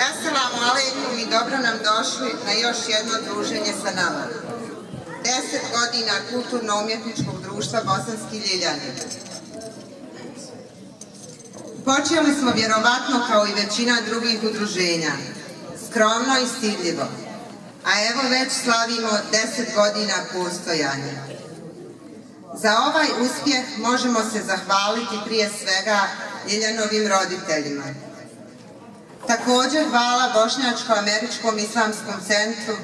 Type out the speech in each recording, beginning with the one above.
Assalamu alaikum i dobro nam došli na još jedno druženje sa nama. 10 godina kulturno-umjetničkog društva Bosanski Ljiljani. Počeli smo vjerovatno kao i većina drugih udruženja, skromno i stidljivo, a evo već slavimo 10 godina postojanja. Za ovaj uspjeh možemo se zahvaliti prije svega Ljiljanovim roditeljima. Također hvala Bošnjačko-američkom islamskom centru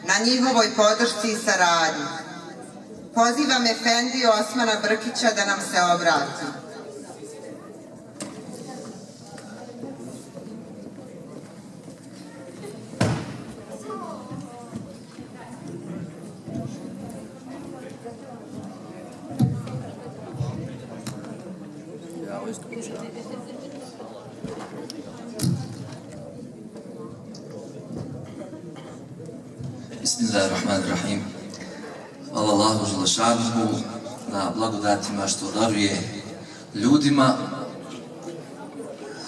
na njihovoj podršci i saradnji. Pozivam Efendiju Osmana Brkića da nam se obrati. Bismillahirrahmanirrahim. Hvala Allahu Želešanuhu na blagodatima što daruje ljudima.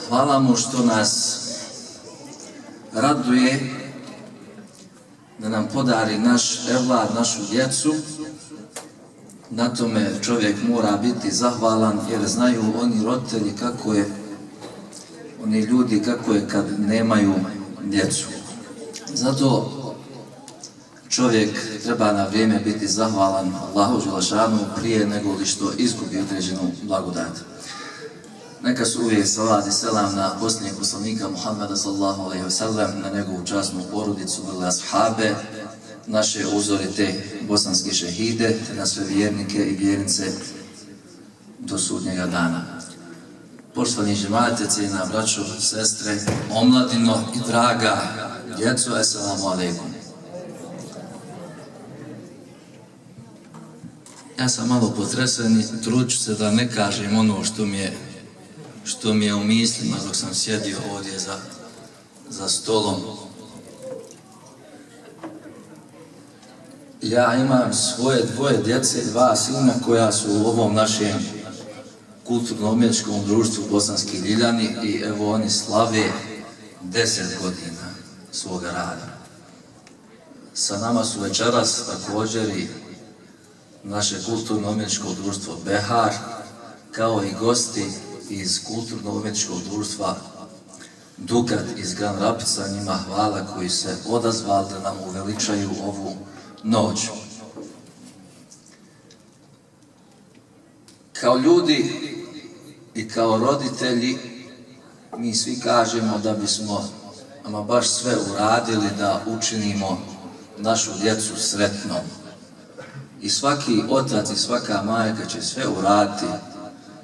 Hvala mu što nas raduje da nam podari naš evlad, našu djecu. Na tome čovjek mora biti zahvalan jer znaju oni roditelji kako je, oni ljudi kako je kad nemaju djecu. Zato čovjek treba na vrijeme biti zahvalan Allahu Želešanuhu prije nego li što izgubi određenu blagodat. Neka su uvijek salat i selam na posljednjeg poslanika Muhammeda sallallahu alejhi ve sellem, na njegovu časnu porodicu, vele ashabe, naše uzorite bosanske šehide, te na sve vjernike i vjernice do sudnjega dana. Poštovani džemate, cijena braćo, sestre, omladino i draga djeco, assalamu alaikum. Ja sam malo potresen i trudit ću se da ne kažem ono što mi je u mislima dok sam sjedio ovdje za stolom. Ja imam svoje dvoje djece, dva sina koja su u ovom našem kulturno-umjetničkom društvu Bosanski Ljiljani i evo oni slave 10 godina svoga rada. Sa nama su večeras također i naše kulturno-umjetničko društvo Behar, kao i gosti iz kulturno-umjetničkog društva Dukat iz Gran Rapica. Njima hvala koji se odazvali da nam uveličaju ovu noć. Kao ljudi i kao roditelji mi svi kažemo da bismo ama baš sve uradili da učinimo našu djecu sretnom. I svaki otac i svaka majka će sve uraditi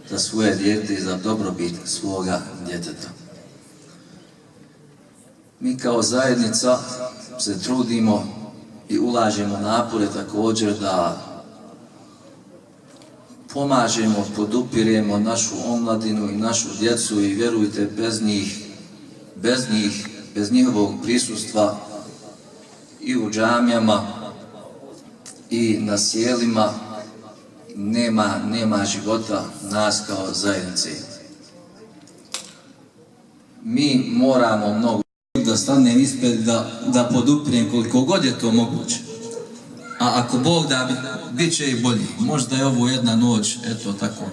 za svoje dijete i za dobrobit svoga djeteta. Mi kao zajednica se trudimo i ulažemo napore također da pomažemo, podupiremo našu omladinu i našu djecu i vjerujte, bez njihovog prisustva i u džamijama i na sjelima nema života nas kao zajednice. Mi moramo mnogo da stanem ispred, da poduprijem koliko god je to moguće. A ako Bog da, bit će i bolji. Možda je ovo jedna noć, eto tako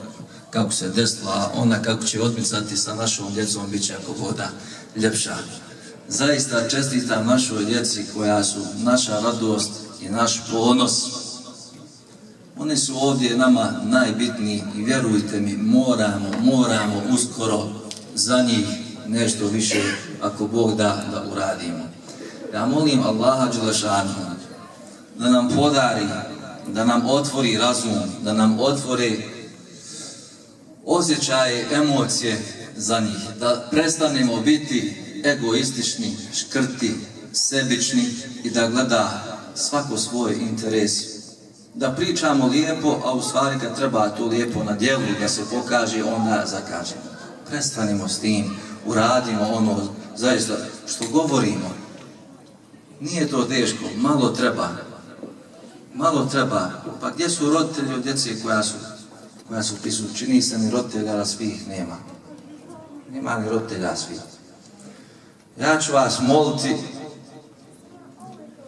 kako se desila, a ona kako će odmicati sa našom djecom, bit će ako Bog da ljepša. Zaista čestitam našoj djeci koja su naša radost i naš ponos. Oni su ovdje nama najbitniji i vjerujte mi, moramo uskoro za njih nešto više, ako Bog da uradimo. Ja molim Allaha Đelešanuhu da nam podari, da nam otvori razum, da nam otvori osjećaje, emocije za njih, da prestanemo biti egoistični, škrti, sebični i da gleda svako svoj interes. Da pričamo lijepo, a u stvari kad treba to lijepo na djelu da se pokaže, onda zakažemo. Prestanimo s tim, uradimo ono zaista što govorimo. Nije to teško, malo treba. Pa gdje su roditelji od djece koja su prisutna? Čini se ni roditelja svih nema. Nema ni roditelja svih. Ja ću vas moliti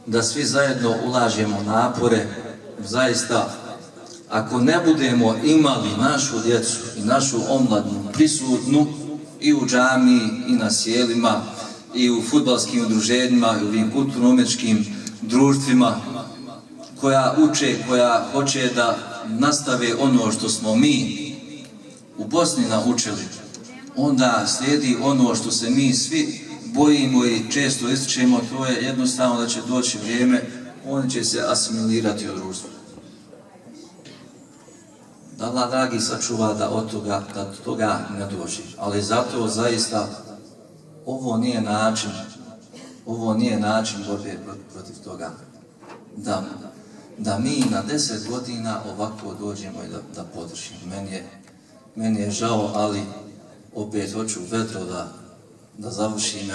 da svi zajedno ulažemo napore, zaista, ako ne budemo imali našu djecu i našu omladinu prisutnu i u džamiji i na sjelima i u fudbalskim udruženjima i u ovim kulturno-umjetničkim društvima koja uče, koja hoće da nastave ono što smo mi u Bosni naučili, onda slijedi ono što se mi svi bojimo i često ističemo, to je jednostavno da će doći vrijeme, oni će se asimilirati u društvu. Da Allah dragi sačuva da od toga ne dođe. Ali zato zaista ovo nije način borbe protiv toga. Da mi na 10 godina ovako dođemo i da podržimo. Meni je žao, ali opet hoću vedro da završim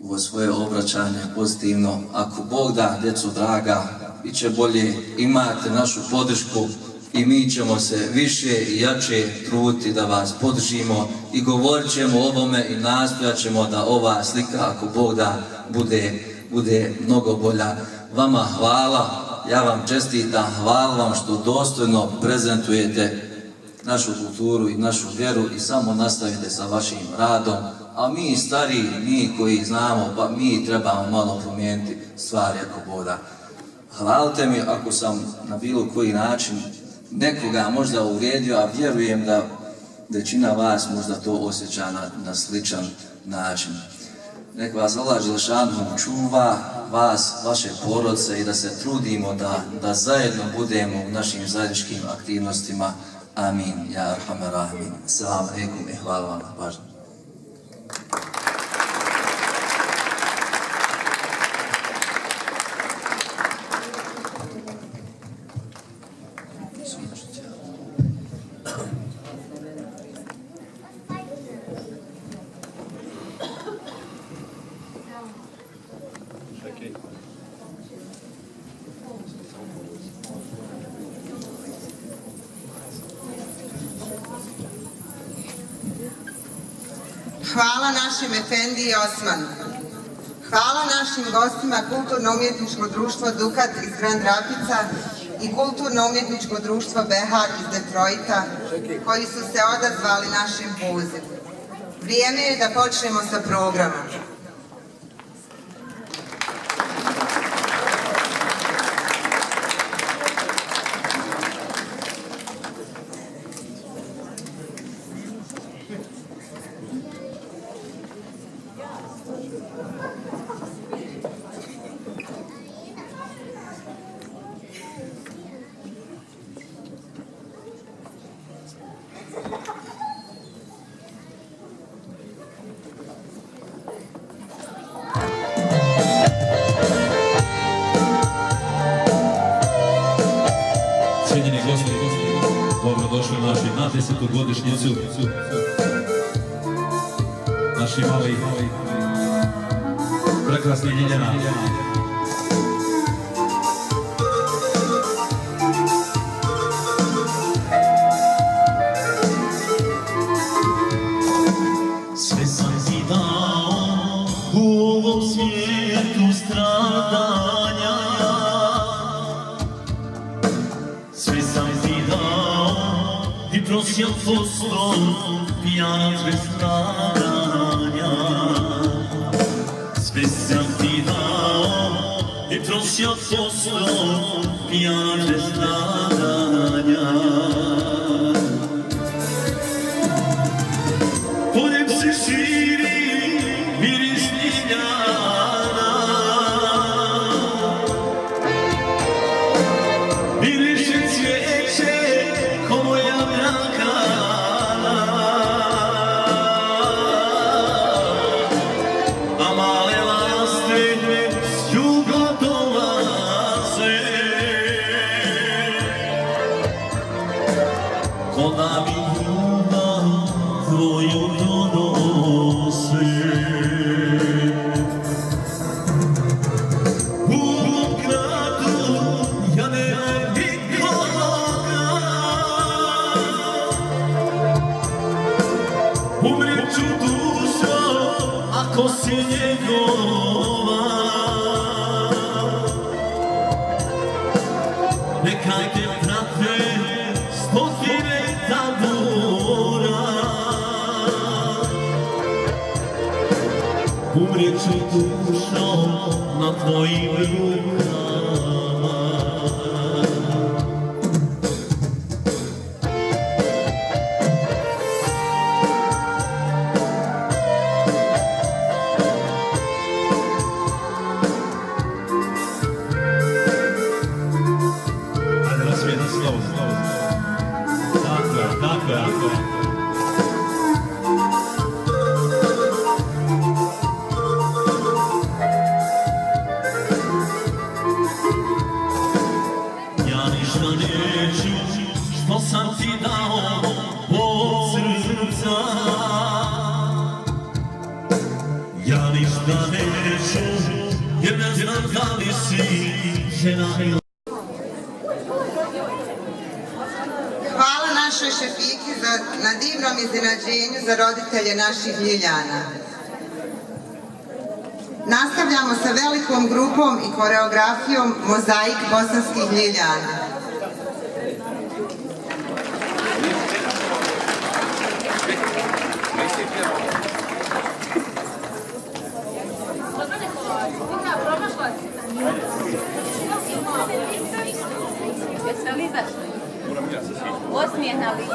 ovo svoje obraćanje pozitivno. Ako Bog da, djeco draga, bit će bolje, imate našu podršku i mi ćemo se više i jače truditi da vas podržimo i govorit ćemo o ovome i nastojat ćemo da ova slika, ako Bog da, bude mnogo bolja. Vama hvala, ja vam čestitam, hvala vam što dostojno prezentujete našu kulturu i našu vjeru i samo nastavite sa vašim radom. A mi stariji, mi koji znamo, pa mi trebamo malo promijeniti stvari ako Bog da. Hvalite mi ako sam na bilo koji način nekoga možda uvrijedio, a vjerujem da većina vas možda to osjeća na sličan način. Nek vas Allah Đelešanu čuva, vas, vaše porodice i da se trudimo da zajedno budemo u našim zajedničkim aktivnostima. Amin, ja arhamer rahmin. Assalamu alaikum i hvala vam na pažnju. Hvala našem Efendiji Osmanu. Hvala našim gostima Kulturno-umjetničko društvo Dukat iz Grand Rapica i Kulturno-umjetničko društvo Behar iz Detroita, koji su se odazvali našem pozivu. Vrijeme je da počnemo sa programom. Cijenjeni gosti, dobrodošli na našu 10. godišnjicu naših malih prekrasnih Ljiljana. Sve sam ti dao u ovom svijetu stradanja, sve sam ti dao i prosio posto pijan bez stradanja. Sve sam ti dao i prosio posto pijan bez stradanja. Poljem se širi miris Ljiljana, miriše cvijeće ko moja brakana, a male laste s juga dolaze, ko da mi ljubav tvoju donose. U ovom gradu ja nemam nikoga, umrit ću dušo ako ako si njegova, neka te prate stotine tabora. Umrijet ću dušo na tvojim rukama. Ajde, razvijena slovo. Tako je. Ja ništa neću što sam ti dao od srca. Ja ništa neću jer ne znam da li si žena ili Hvala našoj Šefiki na divnom iznenađenju za roditelje naših Ljiljana. Nastavljamo sa velikom grupom i koreografijom Mozaik bosanskih Ljiljana. Osmijeh na licu.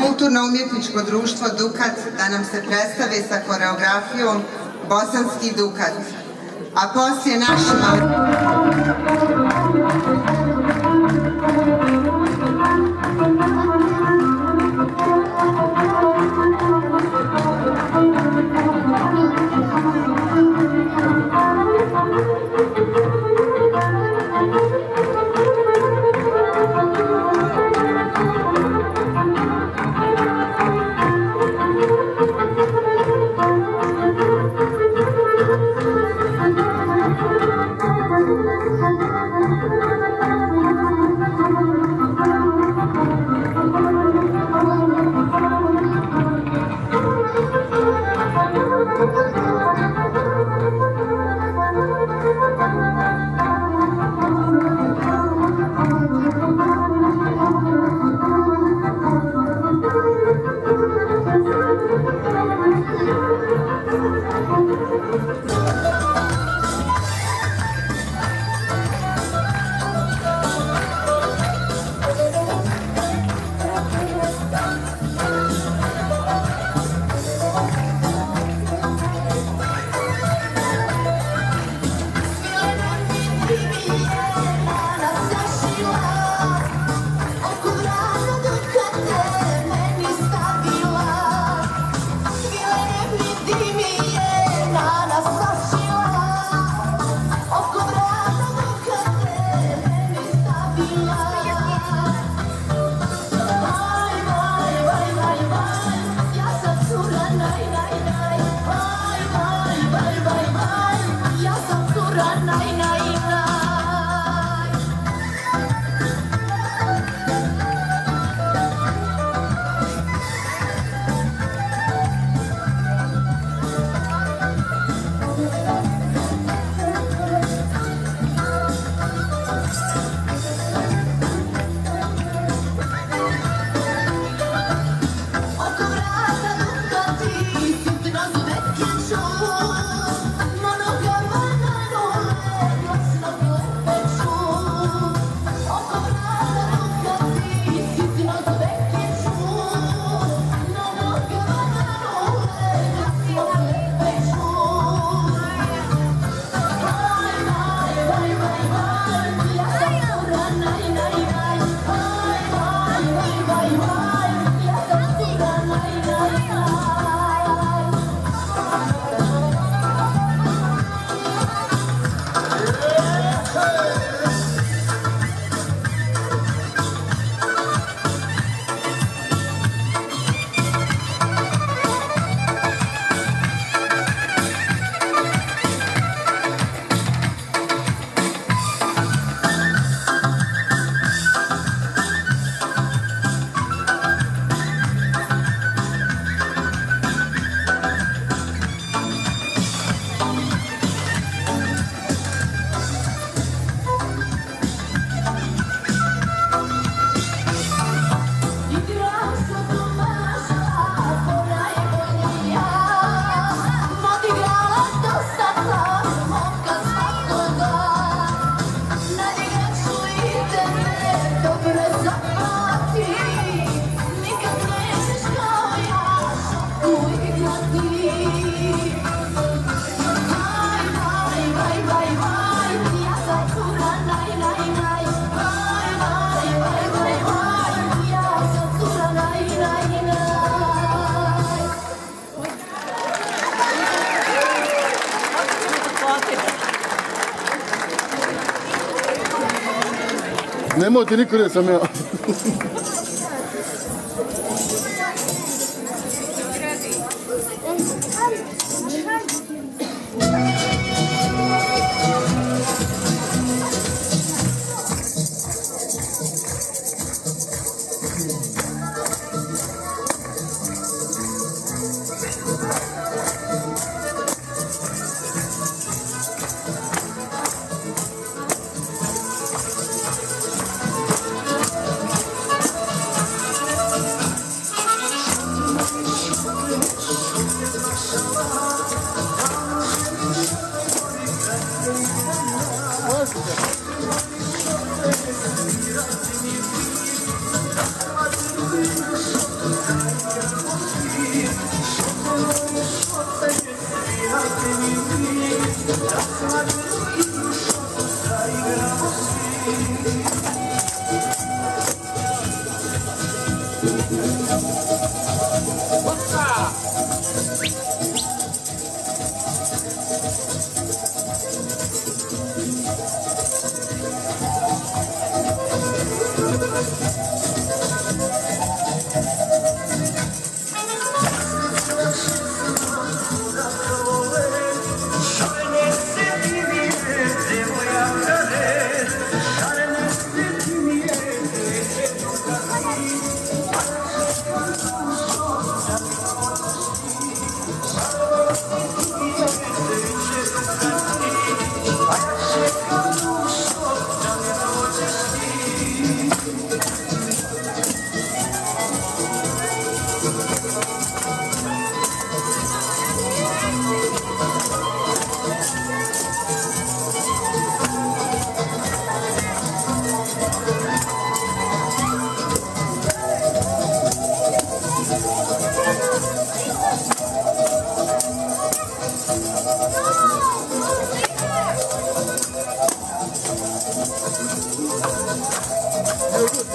Kulturno-umjetničko društvo Dukat da nam se predstave sa koreografijom Bosanski Dukat, a poslije našima... Nemojte niko ne sam ja.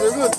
You're good.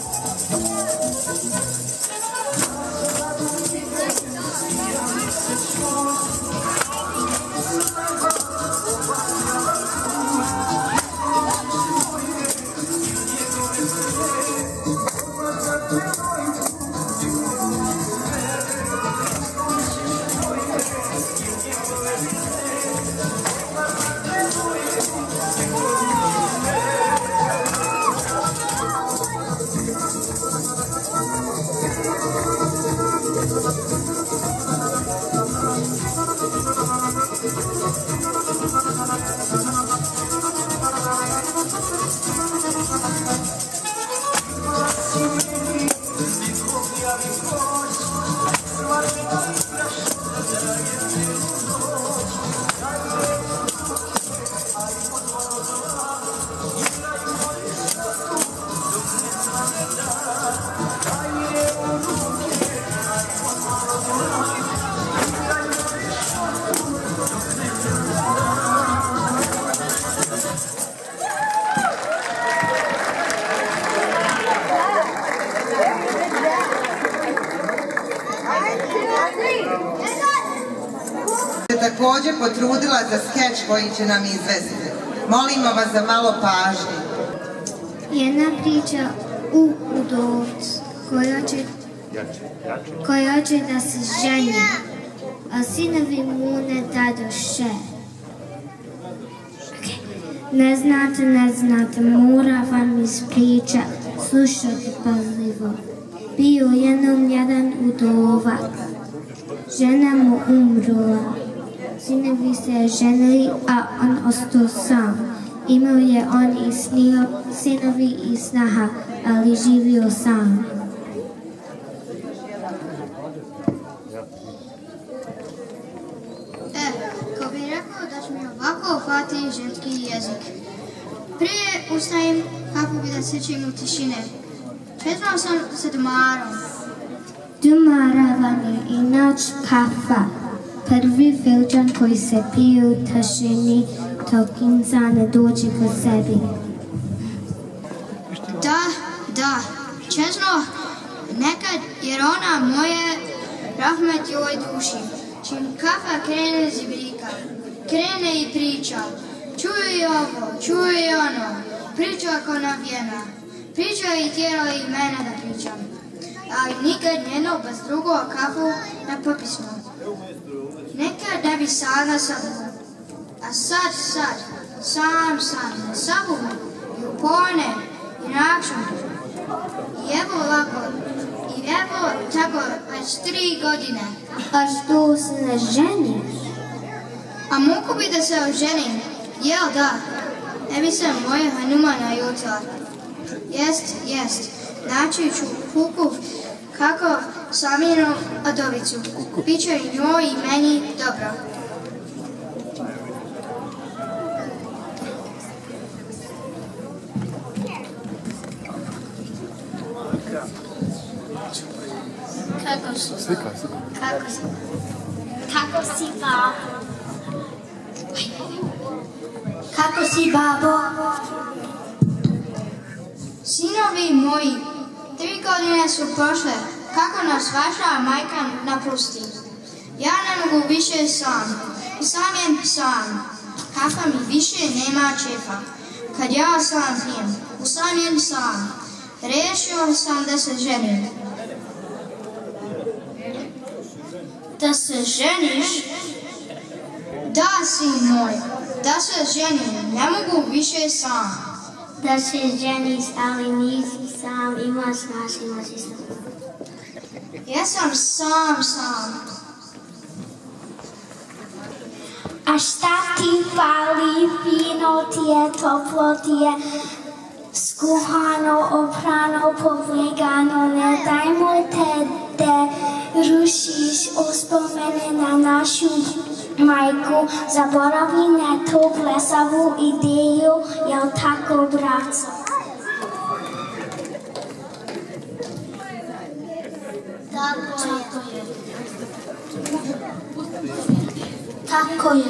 Također potrudila za skeč koji će nam izvesti. Molimo vas za malo pažnje. Jedna priča u udovcu koji hoće da se ženi, a sinovi mu ne dadoše. Ne znate, mora vam ispričat, slušati pažljivo. Bio jednom jedan udovac, žena mu umrla. Sinovi se ženili, a on ostao sam. Imao je on i sinovi i snaha, ali živio sam. Ko bi rekao da će mi ovako uhvati ženski jezik. Prije ustajem kako bi da sjećam u tišine. Četvao sam se dumarom. Dumara vam je inač kafa. Prvi filčan koji se pije u tišini dok insan ne dođe kod sebi. Da, česno, nekad jer ona moje rahmet joj duši. Čim kafa krene zibrika, krene i priča. Čuje i ovo, čuje i ono, priča ako navijena. Priča i tjera i mene da pričam. Ali nikad jedno bez drugo kafu na popisno. Nekad ne bi sada a sad, sam, na sabu, i u pone, i nakšom. I evo ovako, i evo tako već 3 godine. A što se ne ženiš? A mogu bi da se oženim? Jel da? Ne bi se moja Hanuma naljutila. Jest. Naći ću kuku kako saminu adovicu. Biće i njoj i meni dobro. Kako si, babo? Sinovi moji, 3 godine su prošle, kako nas vaša majka napusti. Ja ne mogu više sam sam. Kafa mi više nema čefa. Kad ja sam pijem, usamljen sam. Rešio sam da se ženim. Da se ženiš? Da, sin moj, da se ženim, ne mogu više sam. Da se ženiš, ali nisi sam, imaš nas, imaš isto. Jesam sam. A šta ti fali, fino ti je, toplo ti je, skuhano, oprano, povegano, ne dajmo te da rušiš uspomene na našu majku, zaboravi na tu blesavu ideju, jel tako, braco? Tako je.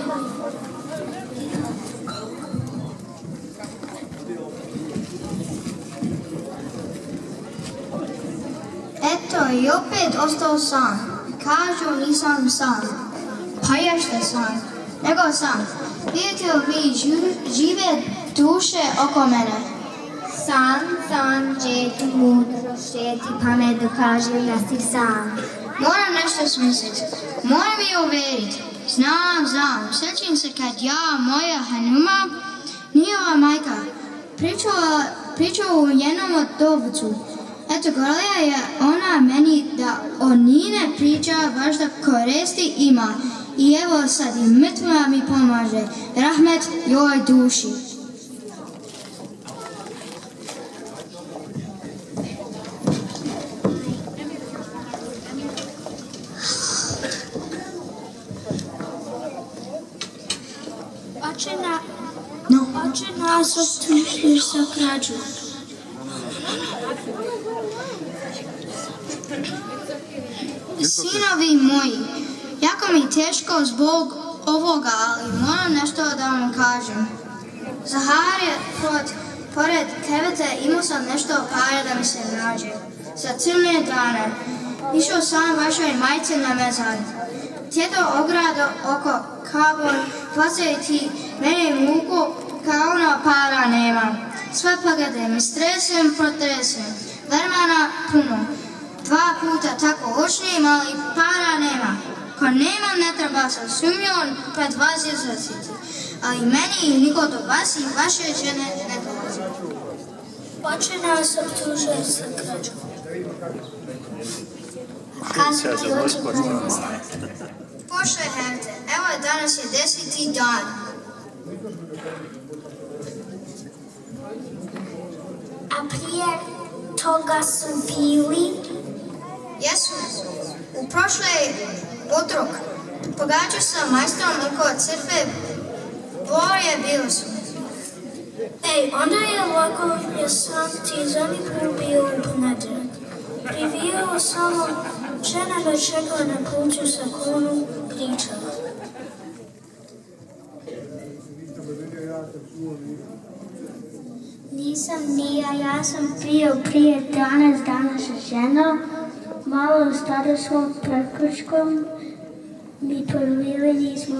Eto, i opet ostao sam. Kažu nisam sam. Pa jeste sam. Nego sam. Vidite li žive duše oko mene? Sam, džeti mudro, šteti pamet dokaže da si sam. Moram nešto smisliti. Moram je uvjeriti. Znam. Sjećam se kad moja Hanuma, njihova majka, pričala u jednom od dovcu. Eto, govorila je ona meni da o njine priča baš da koristi ima. I evo sad i mrtva mi pomaže. Rahmet joj duši. Oče nas optužiš za krađu. Sinovi moji, jako mi teško zbog ovoga, ali moram nešto da vam kažem. Zahar je pored kreveta, imao sam nešto para da mi se nađe. Za crne dane, išao sam vašoj majci na mezar. Tjeto ogrado oko kabor, placajti mene muku, kao ona para nema. Sve pagade mi stresem, protresem. Vremena puno. 2 puta tako učnim, ali para nema. Ko nema, ne treba se sumnjom pred vas izraziti. Ali meni i niko do vas i vaše žene ne dolazi. Oče nas optužuje za krađu. Poštajte, evo danas je 10. dan. A prije toga su bili? Jesu. U prošloj utrok pogađao sam majstrom oko crkve, boje bilo su. Ej, onda je lako jer sam ti zadnji put bio u ponedjeljak. Privijao samo žena me čekala na putu sa kolom pričala. Nisam ja sam bio prije danas sa ženom, malo stado svog prekrškom, mi pojavili nismo.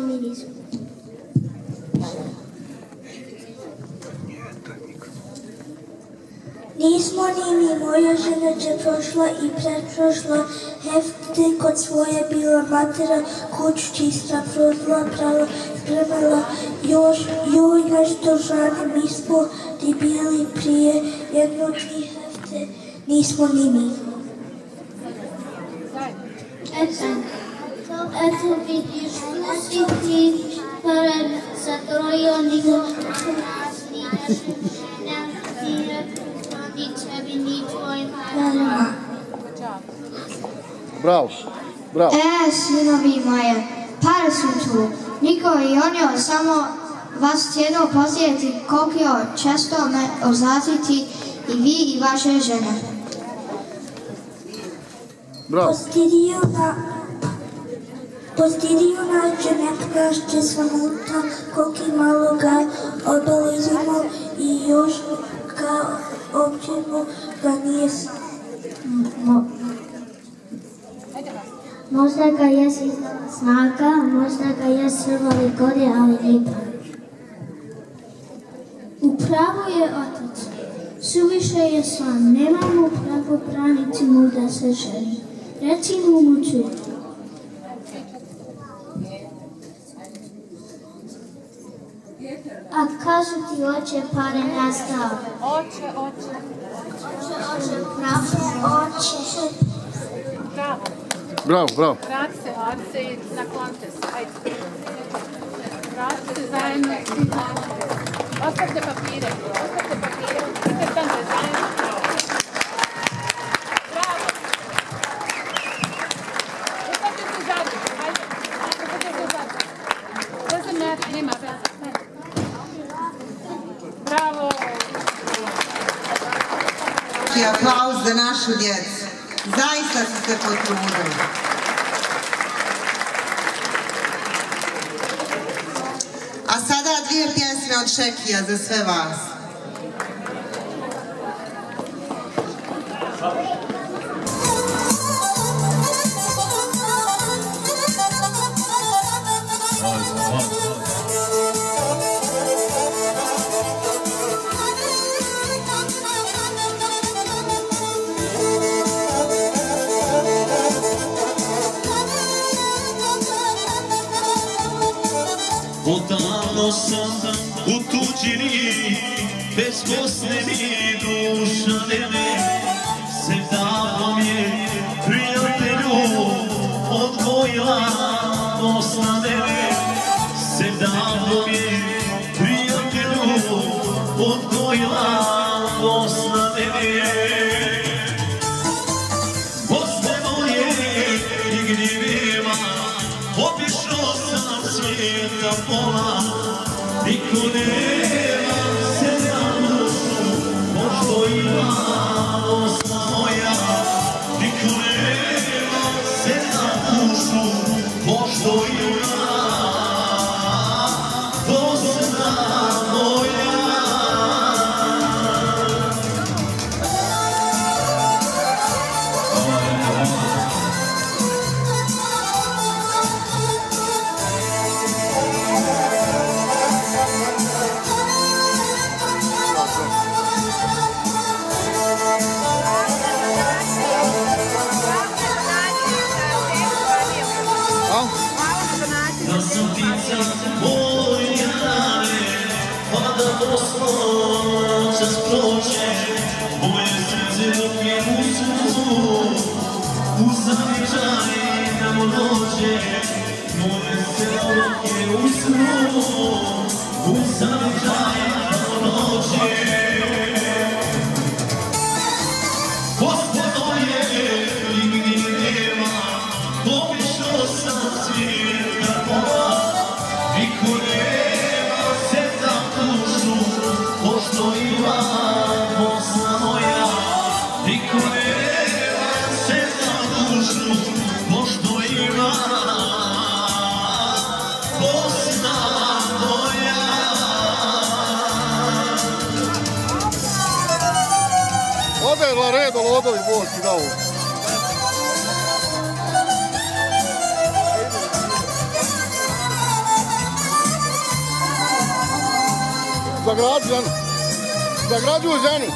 Nismo ni moja žena je prošla i pretprošla hefte kod svoje bila matera, kuću čista, prodla, prala, spremala, joj nešto žane, mi smo ti bili prije jedno 3 hefte, nismo ni mi. Eto vidiš, si ti pored zatrojio niko nas nije ni tebi, ni tvojim parama. Bravo. Sinovi moje, pare su tu. Niko i onio samo vas tjedno posjetiti koliko često me ozlatiti i vi i vaše žene. Bravo. Postidio nas ženetka će svamuta, koliki malo ga odolazimo i još ga općemo da nije možda ga je snaga, možda ga je srvali gore, ali ipak. Upravo je otac. Suviše je slam, nemamo pravo braniti mu da se ženi. Reci mu cvijetu. A kažu ti oče pare nastao. Oče. Pravo, oče. Bravo, bravo. Vrati se i naklonite se. Ajde. Vratite se zajedno. Ostavite papire. Idite tamo zajedno. Bravo. Ostavite se zadnje. Ajde. Ostavite se zadnje. Veze nema veze. Bravo. I aplauz za našu djecu. Zaista su se potrudili. A sada 2 pjesme od Šekija za sve vas. Odavno sam u tuđini, bez Bosne mi duša neme. Sevdavno mi je prijatelju odgojila Bosna neme. Sevdavno mi je prijatelju odgojila Bosna neme. Bosne moje i gnjivima, obišao sam svijeta pola, niko nema se na dušu, pošto ima Bosna moja. Niko nema se na dušu, pošto ima Bosna moja. Da sam ptica moja rane, pa da Bosno čas prođe, moje srce dok je u suzu, u zavičaj nam dođe. Moje srce dok je u suzu, u zavičaj nam dođe. Bosno je i gdje nema, obišao sam svijeta pola, niko nema se za dušu, pošto ima Bosna moja. Niko nema se za dušu, pošto ima Bosna moja. Odegla redom, odovi Bog ti dao. Zagradi ženu. Zagrađuju ženu.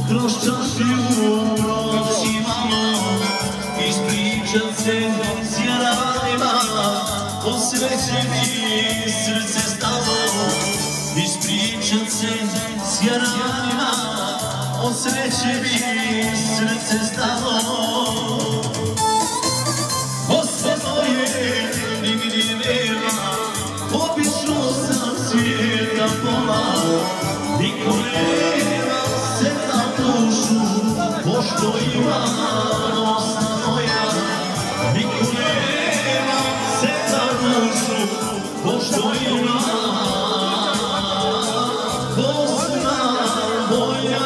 Kroz čašiju noći malo, ispričat se s jaranima, osvećeni srce stalo. Ispričat se s jaranima, osvećeni srce stalo. Bosna moje nigdje nema, obišao niko nema se na dušu, pošto ima Bosna moja. Niko nema se na dušu, pošto ima Bosna moja.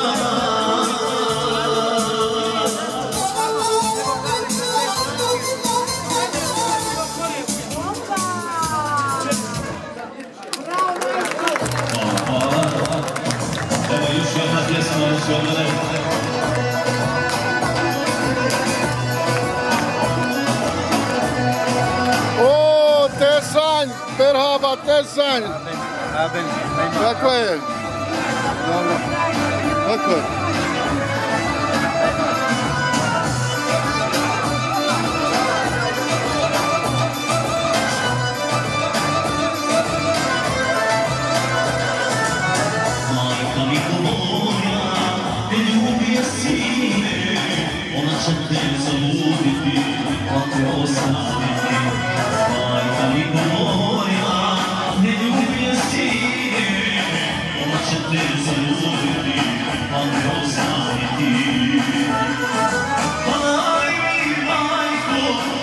Evo još jedna pjesma od Sjodele. O, Tesanj, merhaba Tesanj. Kako je? Dobro. Kako je? Majka niko moja, te ljubije sine, ona će te zaljubiti, pa te ostaviti. Majka niko moja, te ljubije sine, ona će te zaljubiti, pa te ostaviti. Aj mi majko,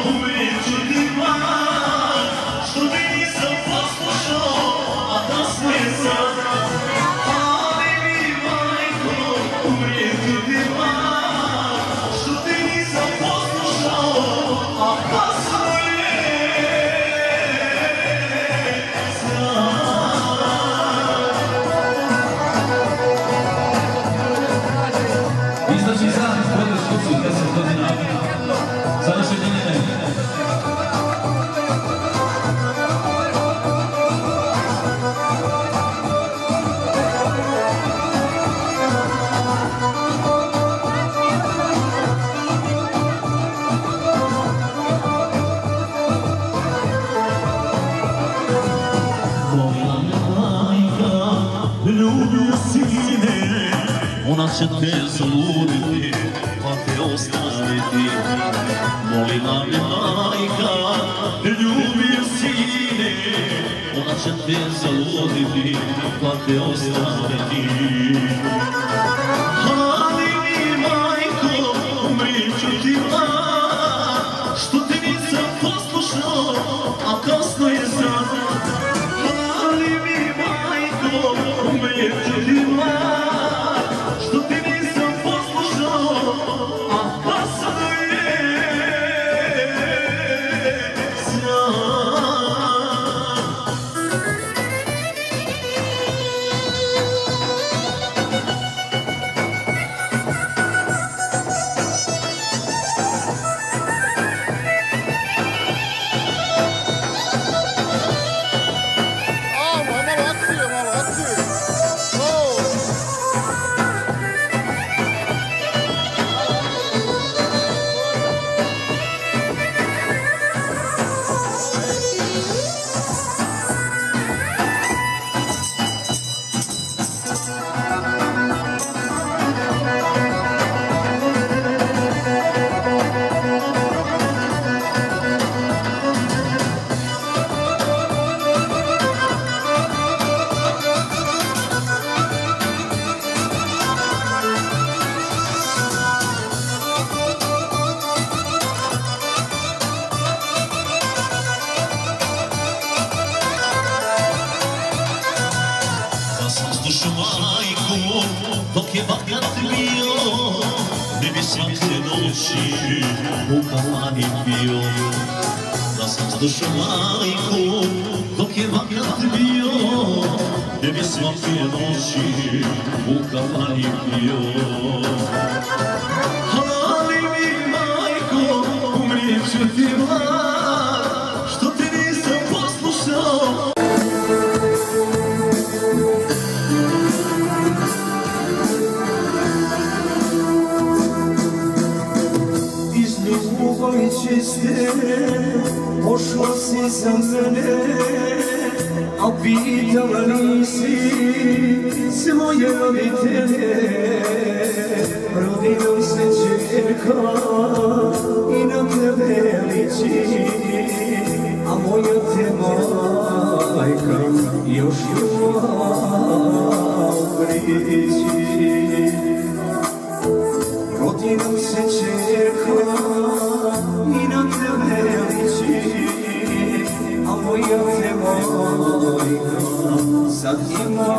uvijek ću ti mać, što mi nisam poslušao, a kasno je sad. Istočni Zavis prodaj Štucu 10 godina za naše djenjene. Moja majka, ljubio sine, ona će te zaluditi, pa te ostaviti. Molila me majka, ljubio sine, ona će te zaluditi, pa te ostaviti. Ali mi majko, umrijet ću ti mać, što te nisam poslušao, a kasno je sad. Ali mi majko, umrijet ću ti mać, što te nisam poslušao, a kasno je sad. Malo akcije, malo akcije. O. Slušao majku, dok je vakat bio, ne bi svake noći u kafani bio. Da sam slušao majku, dok je vakat bio, ne bi svake noći u kafani bio. Ali mi majko, umrijet ću ti mać, što te nisam poslušao. Ljubavi čiste, pošla si za mene, a pitala nisi svoje roditelje. Rodila se čerka i na tebe liči, a moja te majka još ljubav. prijeći. Godinu se čeka i na tebe liči, a moja devojka sad ima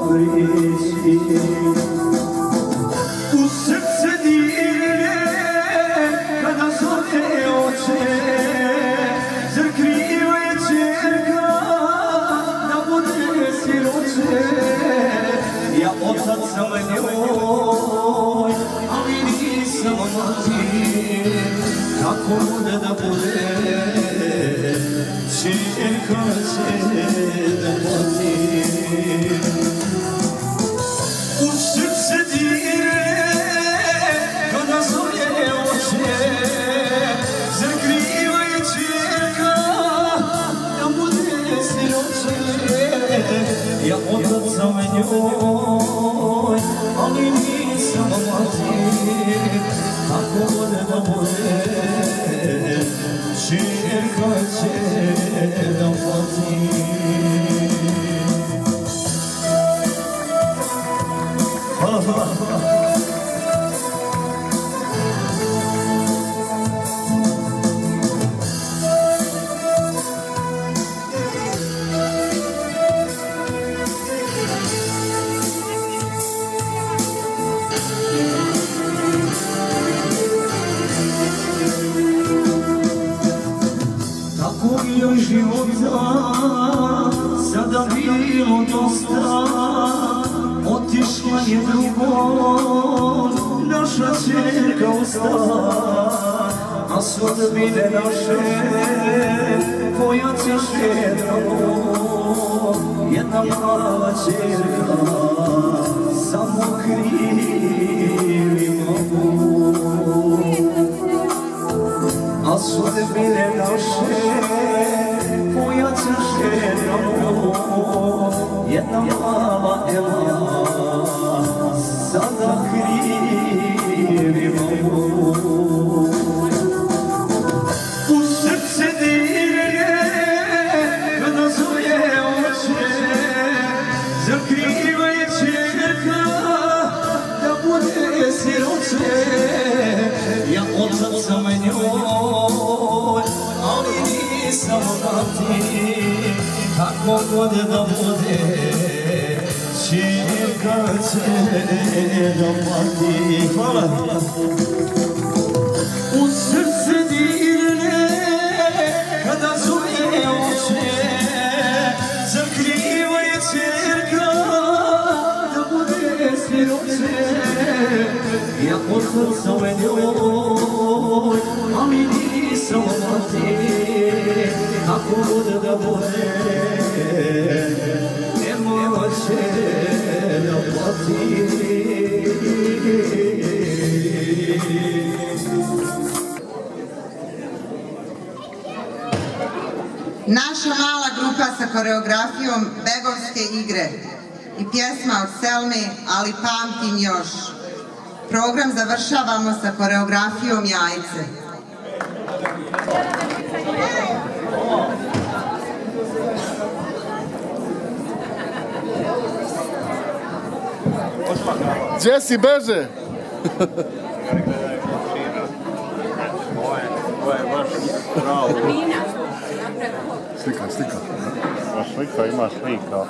prijeći. U srce dirne kada zove oče, zar kriva je čerka da bude siroče. Ja otac sam njoj, ali nisam mati, kako bude da bude, čerka će da pati. U srce dirne kada zove oče, zar kriva je čerka da bude siroče. Ja otac sam njoj, ali nisam mati, kako bude da bude, čerka će da pati. Hvala, hvala. Tako je života sada bilo dosta, otišla je drugom naša čerka osta, a sudbine naše koja će šedamo, jedna mala čerka samo krivi mogu. A sudbine naše koja će šedamo, jedna mala Eva sada krivi mogu. U srce dirne kada zove oče, zar kriva je čerka da bude siroče. Ja otac sam njoj, ali nisam mati, kako god da bude, čerka će da pati. Hvala. U srce dirne kada zove oče, zar kriva je čerka da bude siroče. Ja otac sam njoj, ali nisam mati, kako bude da bude, nema će da pati. Naša mala grupa sa koreografijom Begovske igre i pjesma od Selme, ali pamtim još. Program završavamo sa koreografijom Jajce. Gdje si beže? Ovo je baš pravo. Slika, slika. Slika ima slika.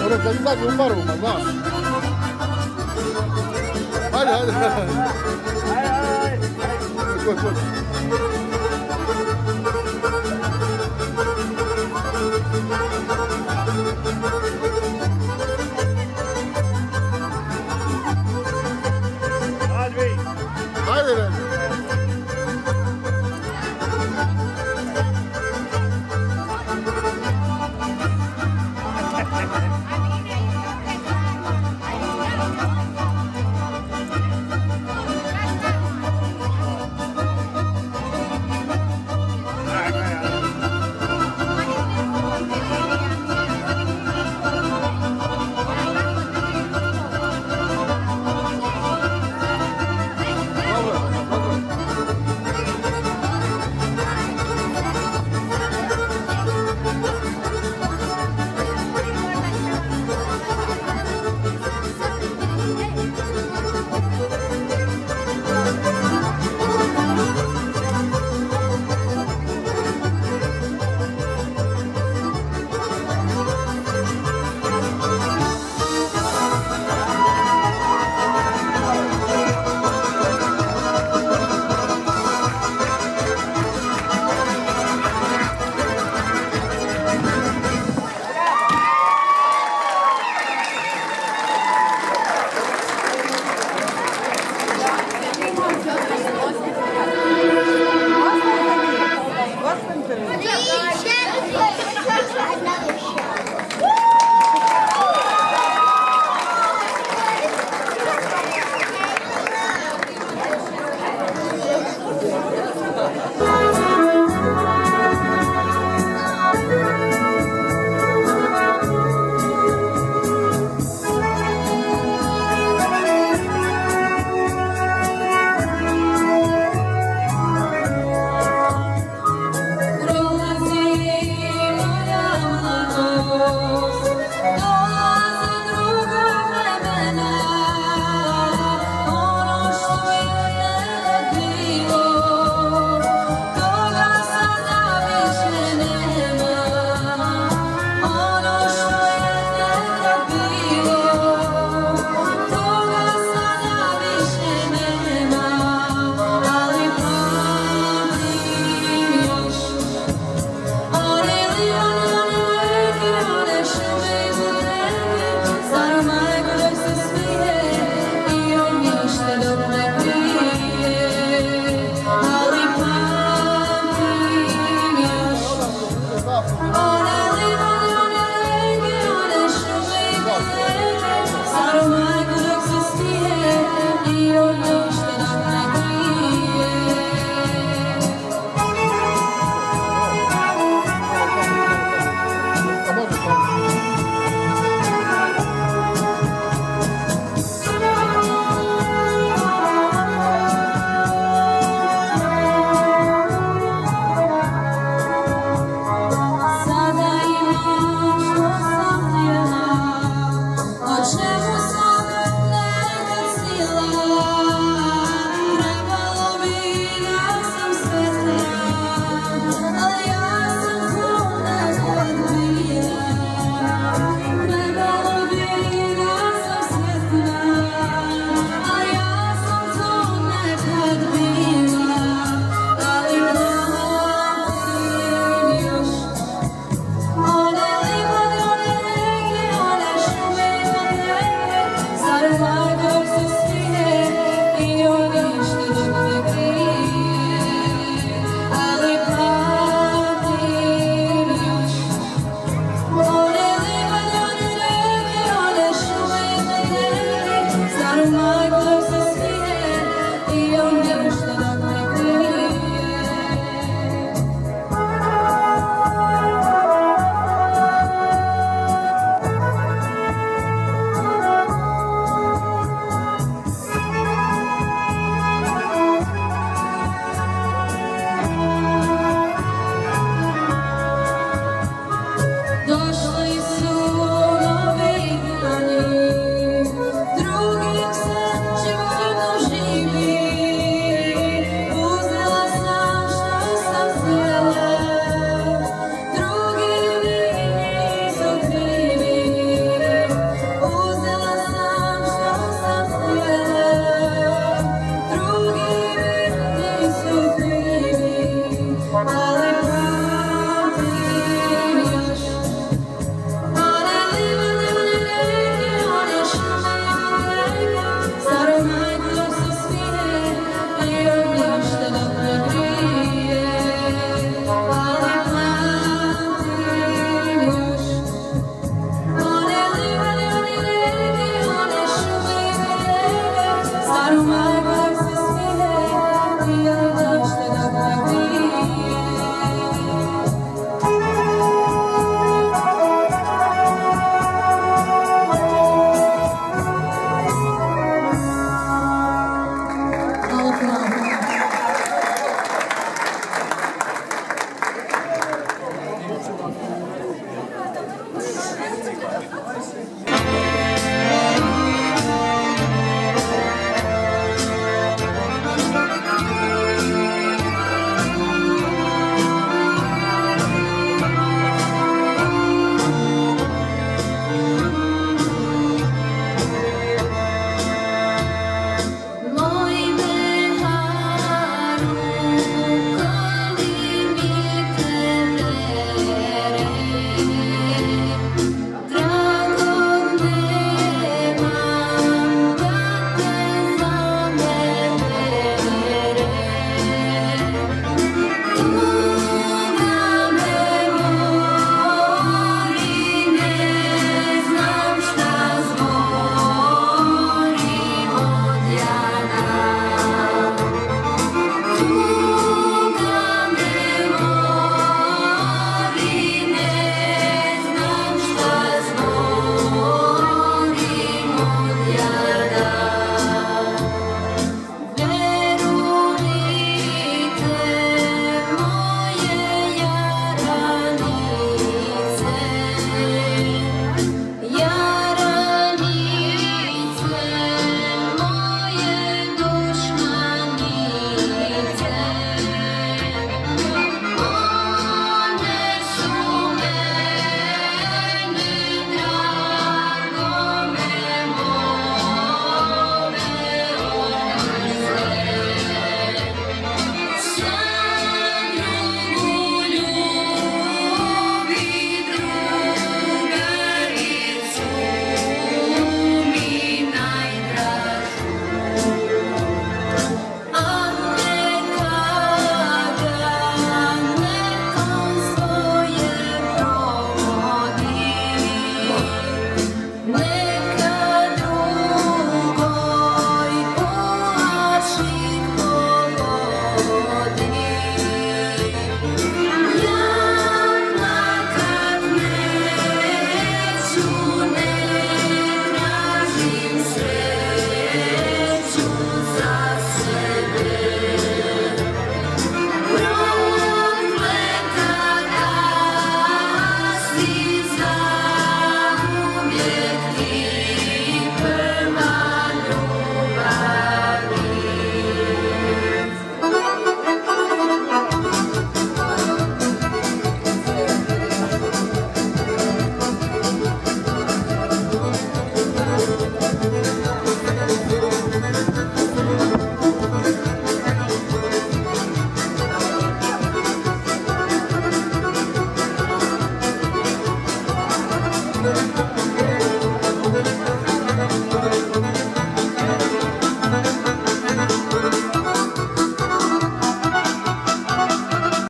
Ono kad izađe u barvama, znaš. Hajde, hajde. Hajde. My